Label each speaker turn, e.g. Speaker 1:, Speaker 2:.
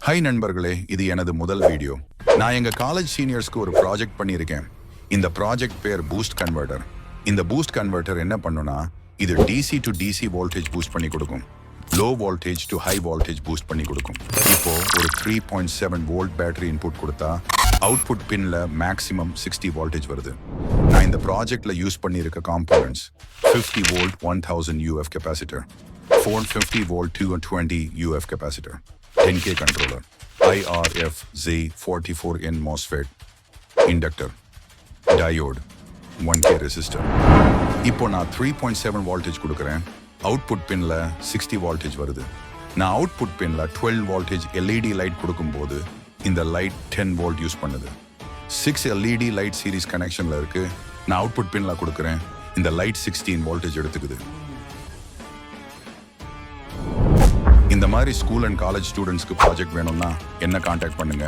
Speaker 1: Hi நண்பர்களே, இது எனது முதல் வீடியோ. நான் எங்க காலேஜ் சீனியர்ஸ்க்கு ஒரு ப்ராஜெக்ட் பண்ணியிருக்கேன். இந்த ப்ராஜெக்ட் பேர் பூஸ்ட் கன்வெர்ட்டர். இந்த பூஸ்ட் கன்வெர்ட்டர் என்ன பண்ணுனா, இது DC to DC voltage boost பண்ணி கொடுக்கும், low voltage to high voltage boost பண்ணி கொடுக்கும். இப்போ ஒரு 3.7 வோல்ட் பேட்டரி இன்புட் கொடுத்தா அவுட்புட் பின்ல மேக்ஸிமம் 60 வோல்டேஜ் வருது. நான் இந்த ப்ராஜெக்ட்ல யூஸ் பண்ணியிருக்க components 50 volt 1000 UF capacitor, 450 volt 220 UF capacitor, 10K controller, IRFZ44N Mosfet, Inductor, Diode, 1K resistor. இப்போ நான் 3.7 voltage கொடுக்குறேன். அவுட்புட் பின்ல 60 voltage வருது. நான் அவுட்புட் பின்ல 12 voltage LED லைட் கொடுக்கும்போது இந்த லைட் 10 volt யூஸ் பண்ணுது. 6 LED லைட் சீரிஸ் கனெக்ஷன்ல இருக்கு. நான் அவுட்புட் பின்ல கொடுக்குறேன். இந்த லைட் 16 voltage எடுத்துக்குது. இந்த மாதிரி ஸ்கூல் அண்ட் காலேஜ் ஸ்டூடெண்ட்ஸ்க்கு ப்ராஜெக்ட் வேணும்னா என்ன காண்டாக்ட் பண்ணுங்க.